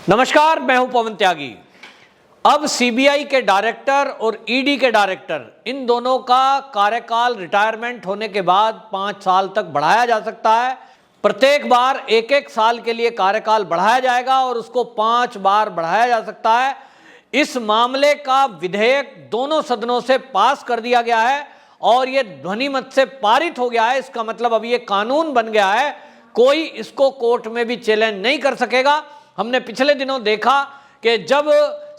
नमस्कार, मैं हूं पवन त्यागी। अब सीबीआई के डायरेक्टर और ईडी के डायरेक्टर, इन दोनों का कार्यकाल रिटायरमेंट होने के बाद 5 साल तक बढ़ाया जा सकता है। प्रत्येक बार एक एक साल के लिए कार्यकाल बढ़ाया जाएगा और उसको 5 बार बढ़ाया जा सकता है। इस मामले का विधेयक दोनों सदनों से पास कर दिया गया है और ये ध्वनिमत से पारित हो गया है। इसका मतलब अब ये कानून बन गया है, कोई इसको कोर्ट में भी चैलेंज नहीं कर सकेगा। हमने पिछले दिनों देखा कि जब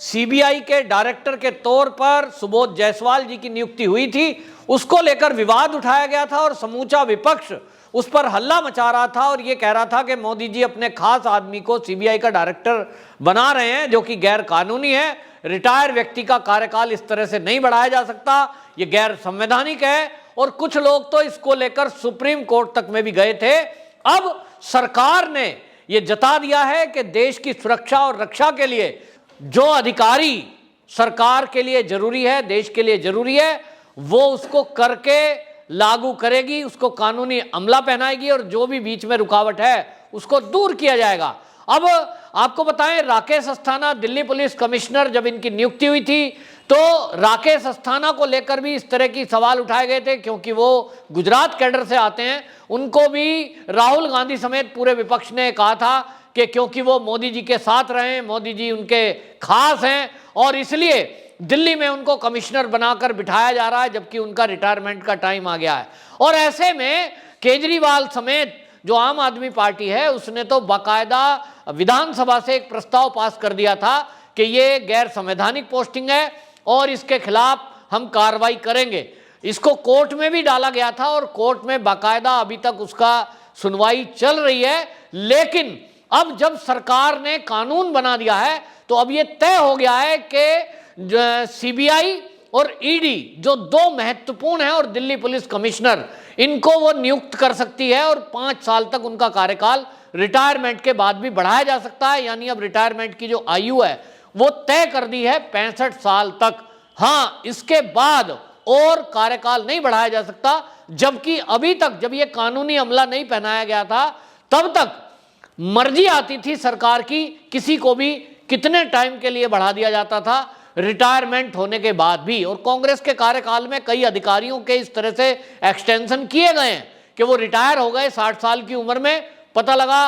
सीबीआई के डायरेक्टर के तौर पर सुबोध जायसवाल जी की नियुक्ति हुई थी, उसको लेकर विवाद उठाया गया था और समूचा विपक्ष उस पर हल्ला मचा रहा था और ये कह रहा था कि मोदी जी अपने खास आदमी को सीबीआई का डायरेक्टर बना रहे हैं, जो कि गैर कानूनी है। रिटायर व्यक्ति का कार्यकाल इस तरह से नहीं बढ़ाया जा सकता, ये गैर संवैधानिक है। और कुछ लोग तो इसको लेकर सुप्रीम कोर्ट तक में भी गए थे। अब सरकार ने ये जता दिया है कि देश की सुरक्षा और रक्षा के लिए जो अधिकारी सरकार के लिए जरूरी है, देश के लिए जरूरी है, वो उसको करके लागू करेगी, उसको कानूनी अमला पहनाएगी और जो भी बीच में रुकावट है उसको दूर किया जाएगा। अब आपको बताएं, राकेश अस्थाना दिल्ली पुलिस कमिश्नर जब इनकी नियुक्ति हुई थी तो राकेश अस्थाना को लेकर भी इस तरह की सवाल उठाए गए थे, क्योंकि वो गुजरात कैडर से आते हैं। उनको भी राहुल गांधी समेत पूरे विपक्ष ने कहा था कि क्योंकि वो मोदी जी के साथ रहे, मोदी जी उनके खास हैं और इसलिए दिल्ली में उनको कमिश्नर बनाकर बिठाया जा रहा है, जबकि उनका रिटायरमेंट का टाइम आ गया है। और ऐसे में केजरीवाल समेत जो आम आदमी पार्टी है, उसने तो बाकायदा विधानसभा से एक प्रस्ताव पास कर दिया था कि ये गैर संवैधानिक पोस्टिंग है और इसके खिलाफ हम कार्रवाई करेंगे। इसको कोर्ट में भी डाला गया था और कोर्ट में बाकायदा अभी तक उसका सुनवाई चल रही है। लेकिन अब जब सरकार ने कानून बना दिया है तो अब ये तय हो गया है कि सीबीआई और ईडी जो दो महत्वपूर्ण हैं और दिल्ली पुलिस कमिश्नर, इनको वो नियुक्त कर सकती है और 5 साल तक उनका कार्यकाल रिटायरमेंट के बाद भी बढ़ाया जा सकता है। यानी अब रिटायरमेंट की जो आयु है वो तय कर दी है 65 साल तक। हाँ, इसके बाद और कार्यकाल नहीं बढ़ाया जा सकता, जबकि अभी तक जब ये कानूनी अमला नहीं पहनाया गया था तब तक मर्जी आती थी सरकार की, किसी को भी कितने टाइम के लिए बढ़ा दिया जाता था रिटायरमेंट होने के बाद भी। और कांग्रेस के कार्यकाल में कई अधिकारियों के इस तरह से एक्सटेंशन किए गए हैं कि वो रिटायर हो गए 60 साल की उम्र में, पता लगा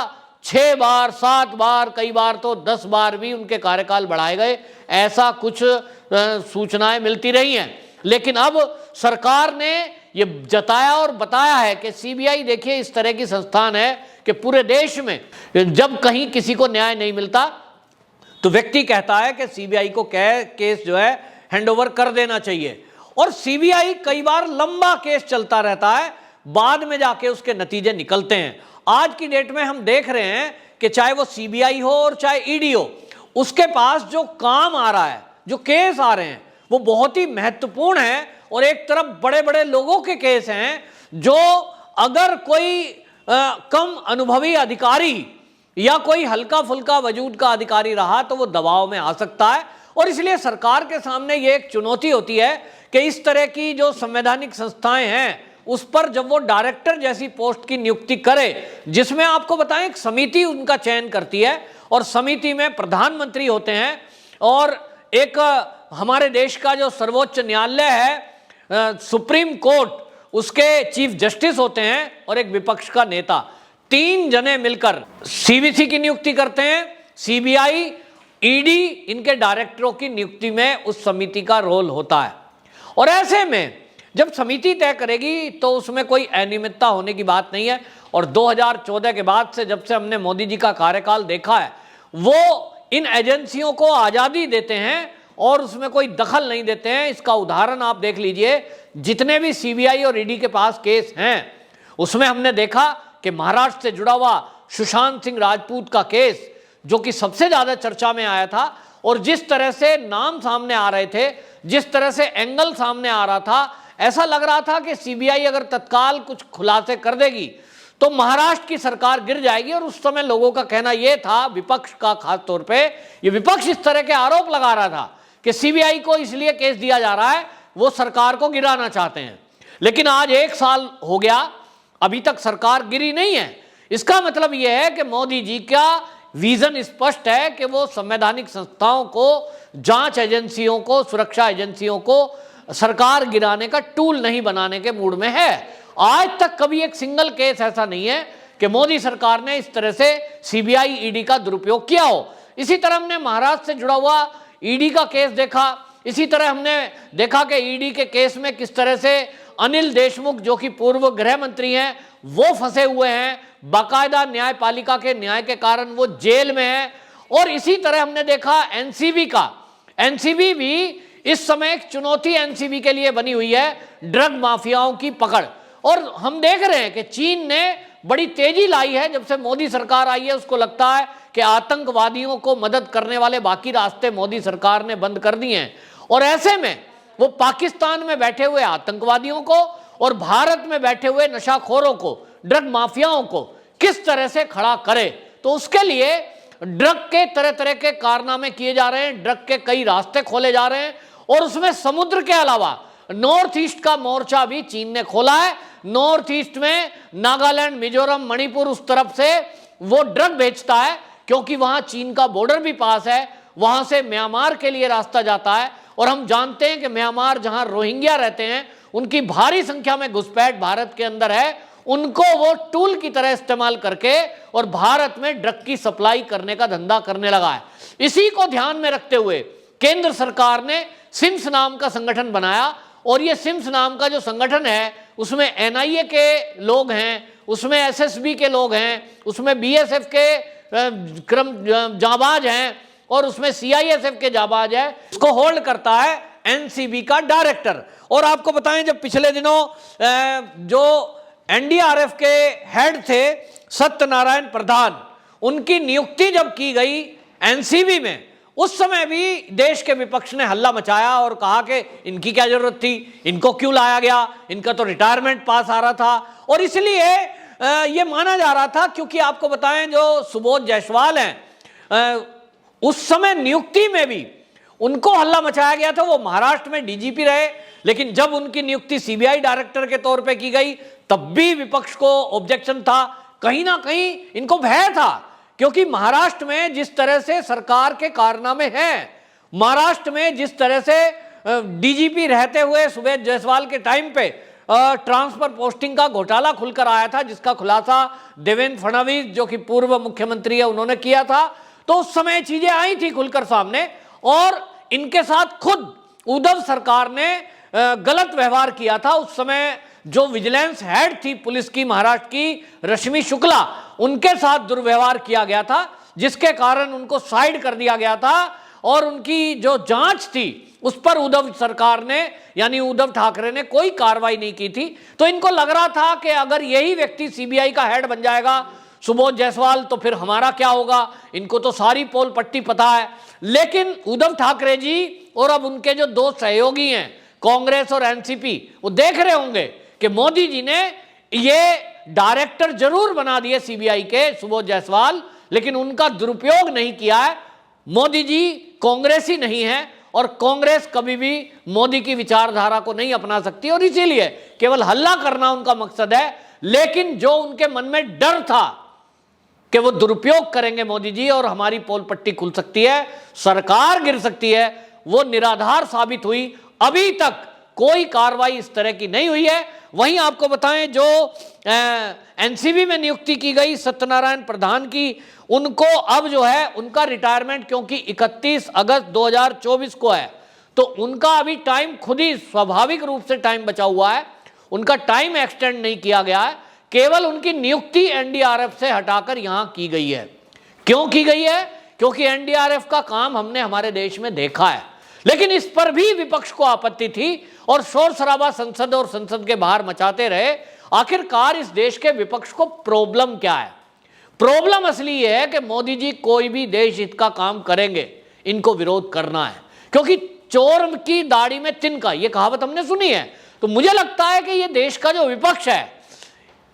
6 बार 7 बार, कई बार तो 10 बार भी उनके कार्यकाल बढ़ाए गए। ऐसा कुछ सूचनाएं मिलती रही हैं। लेकिन अब सरकार ने ये जताया और बताया है कि सीबीआई देखिए इस तरह की संस्थान है कि पूरे देश में जब कहीं किसी को न्याय नहीं मिलता तो व्यक्ति कहता है कि सीबीआई को केस जो है हैंडओवर कर देना चाहिए। और सीबीआई कई बार लंबा केस चलता रहता है, बाद में जाके उसके नतीजे निकलते हैं। आज की डेट में हम देख रहे हैं कि चाहे वो सीबीआई हो और चाहे ईडी हो, उसके पास जो काम आ रहा है, जो केस आ रहे हैं, वो बहुत ही महत्वपूर्ण है। और एक तरफ बड़े बड़े लोगों के केस हैं जो अगर कोई कम अनुभवी अधिकारी या कोई हल्का फुल्का वजूद का अधिकारी रहा तो वो दबाव में आ सकता है। और इसलिए सरकार के सामने ये एक चुनौती होती है कि इस तरह की जो संवैधानिक संस्थाएं हैं उस पर जब वो डायरेक्टर जैसी पोस्ट की नियुक्ति करे, जिसमें आपको बताएं एक समिति उनका चयन करती है और समिति में प्रधानमंत्री होते हैं और एक हमारे देश का जो सर्वोच्च न्यायालय है सुप्रीम कोर्ट, उसके चीफ जस्टिस होते हैं और एक विपक्ष का नेता, 3 जने मिलकर सीवीसी की नियुक्ति करते हैं। सीबीआई, ईडी, इनके डायरेक्टरों की नियुक्ति में उस समिति का रोल होता है। और ऐसे में जब समिति तय करेगी तो उसमें कोई अनियमितता होने की बात नहीं है। और 2014 के बाद से जब से हमने मोदी जी का कार्यकाल देखा है, वो इन एजेंसियों को आज़ादी देते हैं और उसमें कोई दखल नहीं देते हैं। इसका उदाहरण आप देख लीजिए, जितने भी सीबीआई और ईडी के पास केस हैं उसमें हमने देखा कि महाराष्ट्र से जुड़ा हुआ सुशांत सिंह राजपूत का केस, जो कि सबसे ज्यादा चर्चा में आया था, और जिस तरह से नाम सामने आ रहे थे, जिस तरह से एंगल सामने आ रहा था, ऐसा लग रहा था कि सीबीआई अगर तत्काल कुछ खुलासे कर देगी तो महाराष्ट्र की सरकार गिर जाएगी। और उस समय लोगों का कहना यह था, विपक्ष का खास तौर पे ये विपक्ष इस तरह के आरोप लगा रहा था कि सीबीआई को इसलिए केस दिया जा रहा है, वो सरकार को गिराना चाहते हैं। लेकिन आज 1 साल हो गया, अभी तक सरकार गिरी नहीं है। इसका मतलब यह है कि मोदी जी का विजन स्पष्ट है कि वो संवैधानिक संस्थाओं को, जांच एजेंसियों को, सुरक्षा एजेंसियों को सरकार गिराने का टूल नहीं बनाने के मूड में है। आज तक कभी एक सिंगल केस ऐसा नहीं है कि मोदी सरकार ने इस तरह से सीबीआई ईडी का दुरुपयोग किया हो। इसी तरह हमने महाराष्ट्र से जुड़ा हुआ ईडी का केस देखा, इसी तरह हमने देखा कि ईडी के केस में किस तरह से अनिल देशमुख जो कि पूर्व गृह मंत्री हैं वो फंसे हुए हैं, बाकायदा न्यायपालिका के न्याय के कारण वो जेल में है। और इसी तरह हमने देखा एनसीबी का, एनसीबी भी इस समय एक चुनौती एनसीबी के लिए बनी हुई है, ड्रग माफियाओं की पकड़। और हम देख रहे हैं कि चीन ने बड़ी तेजी लाई है जब से मोदी सरकार आई है। उसको लगता है कि आतंकवादियों को मदद करने वाले बाकी रास्ते मोदी सरकार ने बंद कर दिए हैं, और ऐसे में वो पाकिस्तान में बैठे हुए आतंकवादियों को और भारत में बैठे हुए नशाखोरों को, ड्रग माफियाओं को किस तरह से खड़ा करे। तो उसके लिए ड्रग के तरह तरह के कारनामे किए जा रहे हैं, ड्रग के कई रास्ते खोले जा रहे हैं, और उसमें समुद्र के अलावा नॉर्थ ईस्ट का मोर्चा भी चीन ने खोला है। नॉर्थ ईस्ट में नागालैंड, मिजोरम, मणिपुर, उस तरफ से वो ड्रग बेचता है क्योंकि वहां चीन का बॉर्डर भी पास है, वहां से म्यांमार के लिए रास्ता जाता है। और हम जानते हैं कि म्यांमार जहां रोहिंग्या रहते हैं, उनकी भारी संख्या में घुसपैठ भारत के अंदर है, उनको वो टूल की तरह इस्तेमाल करके और भारत में ड्रग की सप्लाई करने का धंधा करने लगा है। इसी को ध्यान में रखते हुए केंद्र सरकार ने सिम्स नाम का संगठन बनाया, और ये सिम्स नाम का जो संगठन है उसमें एनआईए के लोग हैं, उसमें एसएसबी के लोग हैं, उसमें बीएसएफ के जाबाज हैं, और उसमें सीआईएसएफ के जाबाज है। उसको होल्ड करता है एनसीबी का डायरेक्टर। और आपको बताएं, जब पिछले दिनों जो एनडीआरएफ के हेड थे सत्यनारायण प्रधान, उनकी नियुक्ति जब की गई एनसीबी में, उस समय भी देश के विपक्ष ने हल्ला मचाया और कहा कि इनकी क्या जरूरत थी, इनको क्यों लाया गया, इनका तो रिटायरमेंट पास आ रहा था। और इसलिए ये माना जा रहा था, क्योंकि आपको बताएं जो सुबोध जायसवाल हैं, उस समय नियुक्ति में भी उनको हल्ला मचाया गया था। वो महाराष्ट्र में डीजीपी रहे, लेकिन जब उनकी नियुक्ति सीबीआई डायरेक्टर के तौर पे की गई तब भी विपक्ष को ऑब्जेक्शन था। कहीं ना कहीं इनको भय था, क्योंकि महाराष्ट्र में जिस तरह से सरकार के कारनामे हैं, महाराष्ट्र में जिस तरह से डीजीपी रहते हुए सुबोध जायसवाल के टाइम पे ट्रांसफर पोस्टिंग का घोटाला खुलकर आया था, जिसका खुलासा देवेंद्र फडणवीस जो कि पूर्व मुख्यमंत्री है उन्होंने किया था। तो उस समय चीजें आई थी खुलकर सामने, और इनके साथ खुद उद्धव सरकार ने गलत व्यवहार किया था। उस समय जो विजिलेंस हेड थी पुलिस की महाराष्ट्र की, रश्मि शुक्ला, उनके साथ दुर्व्यवहार किया गया था, जिसके कारण उनको साइड कर दिया गया था, और उनकी जो जांच थी उस पर उद्धव सरकार ने, यानी उद्धव ठाकरे ने कोई कार्रवाई नहीं की थी। तो इनको लग रहा था कि अगर यही व्यक्ति सीबीआई का हेड बन जाएगा सुबोध जायसवाल, तो फिर हमारा क्या होगा, इनको तो सारी पोल पट्टी पता है। लेकिन उद्धव ठाकरे जी और अब उनके जो दो सहयोगी हैं कांग्रेस और एनसीपी, वो देख रहे होंगे कि मोदी जी ने ये डायरेक्टर जरूर बना दिए सीबीआई के सुबोध जायसवाल, लेकिन उनका दुरुपयोग नहीं किया है। मोदी जी कांग्रेसी नहीं है, और कांग्रेस कभी भी मोदी की विचारधारा को नहीं अपना सकती, और इसीलिए केवल हल्ला करना उनका मकसद है। लेकिन जो उनके मन में डर था कि वो दुरुपयोग करेंगे मोदी जी और हमारी पोल पट्टी खुल सकती है, सरकार गिर सकती है, वो निराधार साबित हुई। अभी तक कोई कार्रवाई इस तरह की नहीं हुई है। वहीं आपको बताएं, जो एनसीबी में नियुक्ति की गई सत्यनारायण प्रधान की, उनको अब जो है उनका रिटायरमेंट, क्योंकि 31 अगस्त 2024 को है, तो उनका अभी टाइम खुद ही स्वाभाविक रूप से टाइम बचा हुआ है, उनका टाइम एक्सटेंड नहीं किया गया है। केवल उनकी नियुक्ति एनडीआरएफ से हटाकर यहां की गई है। क्यों की गई है? क्योंकि एनडीआरएफ का काम हमने हमारे देश में देखा है। लेकिन इस पर भी विपक्ष को आपत्ति थी, और शोर शराबा संसद और संसद के बाहर मचाते रहे। आखिरकार इस देश के विपक्ष को प्रॉब्लम क्या है? प्रॉब्लम असली ये है कि मोदी जी कोई भी देश हित का काम करेंगे, इनको विरोध करना है, क्योंकि चोर की दाढ़ी में तिनका, ये कहावत हमने सुनी है। तो मुझे लगता है कि ये देश का जो विपक्ष है,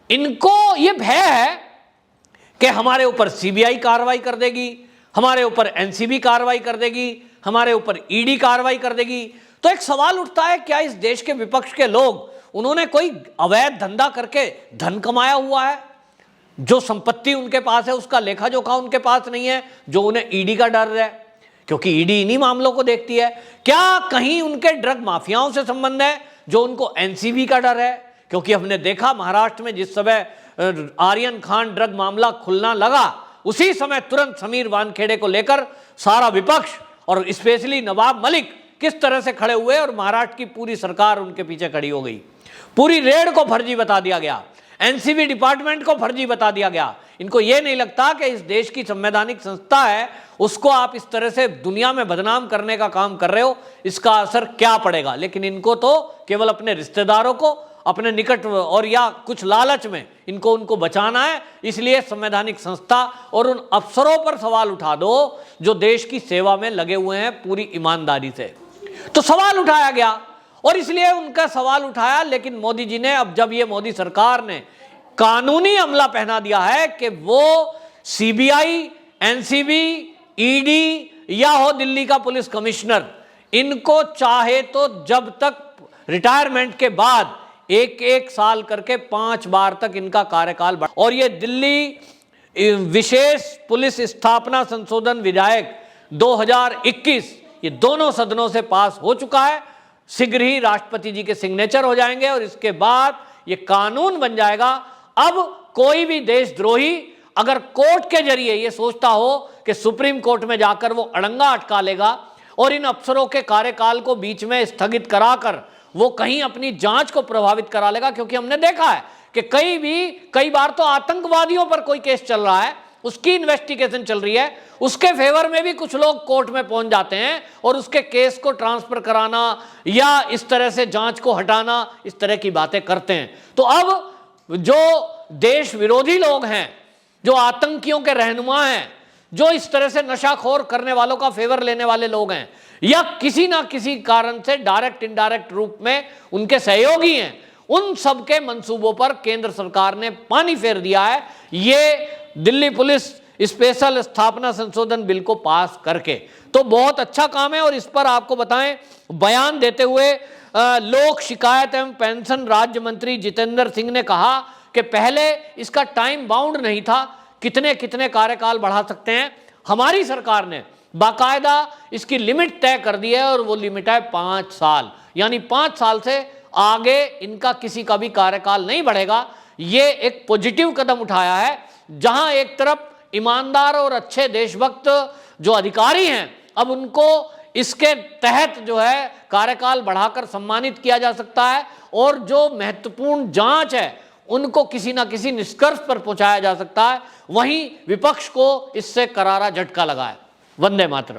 इनको ये भय है कि हमारे ऊपर सीबीआई कार्रवाई कर देगी, हमारे ऊपर एनसीबी कार्रवाई कर देगी, हमारे ऊपर ईडी कार्रवाई कर देगी। तो एक सवाल उठता है, क्या इस देश के विपक्ष के लोग, उन्होंने कोई अवैध धंधा करके धन कमाया हुआ है? जो संपत्ति उनके पास है उसका लेखा जोखा उनके पास नहीं है, जो उन्हें ईडी का डर है, क्योंकि ईडी इन्हीं मामलों को देखती है। क्या कहीं उनके ड्रग माफियाओं से संबंध है, जो उनको एनसीबी का डर है? क्योंकि हमने देखा महाराष्ट्र में जिस समय आर्यन खान ड्रग मामला खुलना लगा, उसी समय तुरंत समीर वानखेड़े को लेकर सारा विपक्ष और स्पेशली नवाब मलिक किस तरह से खड़े हुए और महाराष्ट्र की पूरी सरकार उनके पीछे खड़ी हो गई। पूरी रेड को फर्जी बता दिया गया, एनसीबी डिपार्टमेंट को फर्जी बता दिया गया। इनको यह नहीं लगता कि इस देश की संवैधानिक संस्था है, उसको आप इस तरह से दुनिया में बदनाम करने का काम कर रहे हो, इसका असर क्या पड़ेगा। लेकिन इनको तो केवल अपने रिश्तेदारों को, अपने निकट और या कुछ लालच में इनको उनको बचाना है। इसलिए संवैधानिक संस्था और उन अफसरों पर सवाल उठा दो जो देश की सेवा में लगे हुए हैं पूरी ईमानदारी से। तो सवाल उठाया गया और इसलिए उनका सवाल उठाया। लेकिन मोदी जी ने, अब जब ये मोदी सरकार ने कानूनी अमला पहना दिया है कि वो सीबीआई, एनसीबी, ईडी या हो दिल्ली का पुलिस कमिश्नर, इनको चाहे तो जब तक रिटायरमेंट के बाद एक एक साल करके 5 बार तक इनका कार्यकाल बढ़। और ये दिल्ली विशेष पुलिस स्थापना संशोधन विधेयक 2021 ये दोनों सदनों से पास हो चुका है। शीघ्र ही राष्ट्रपति जी के सिग्नेचर हो जाएंगे और इसके बाद ये कानून बन जाएगा। अब कोई भी देशद्रोही अगर कोर्ट के जरिए ये सोचता हो कि सुप्रीम कोर्ट में जाकर वो अड़ंगा अटका लेगा और इन अफसरों के कार्यकाल को बीच में स्थगित कराकर वो कहीं अपनी जांच को प्रभावित करा लेगा, क्योंकि हमने देखा है कि कई बार तो आतंकवादियों पर कोई केस चल रहा है, उसकी इन्वेस्टिगेशन चल रही है, उसके फेवर में भी कुछ लोग कोर्ट में पहुंच जाते हैं और उसके केस को ट्रांसफर कराना या इस तरह से जांच को हटाना, इस तरह की बातें करते हैं। तो अब जो देश विरोधी लोग हैं, जो आतंकियों के रहनुमा हैं, जो इस तरह से नशाखोर करने वालों का फेवर लेने वाले लोग हैं या किसी ना किसी कारण से डायरेक्ट इनडायरेक्ट रूप में उनके सहयोगी हैं, उन सब के मंसूबों पर केंद्र सरकार ने पानी फेर दिया है ये दिल्ली पुलिस स्पेशल स्थापना संशोधन बिल को पास करके। तो बहुत अच्छा काम है। और इस पर आपको बताएं, बयान देते हुए लोक शिकायत एवं पेंशन राज्य मंत्री जितेंद्र सिंह ने कहा कि पहले इसका टाइम बाउंड नहीं था, कितने कितने कार्यकाल बढ़ा सकते हैं। हमारी सरकार ने बाकायदा इसकी लिमिट तय कर दी है और वो लिमिट है 5 साल, यानी 5 साल से आगे इनका किसी का भी कार्यकाल नहीं बढ़ेगा। ये एक पॉजिटिव कदम उठाया है, जहां एक तरफ ईमानदार और अच्छे देशभक्त जो अधिकारी हैं, अब उनको इसके तहत जो है कार्यकाल बढ़ाकर सम्मानित किया जा सकता है और जो महत्वपूर्ण जांच है उनको किसी ना किसी निष्कर्ष पर पहुंचाया जा सकता है। वहीं विपक्ष को इससे करारा झटका लगा है। वंदे मातरम।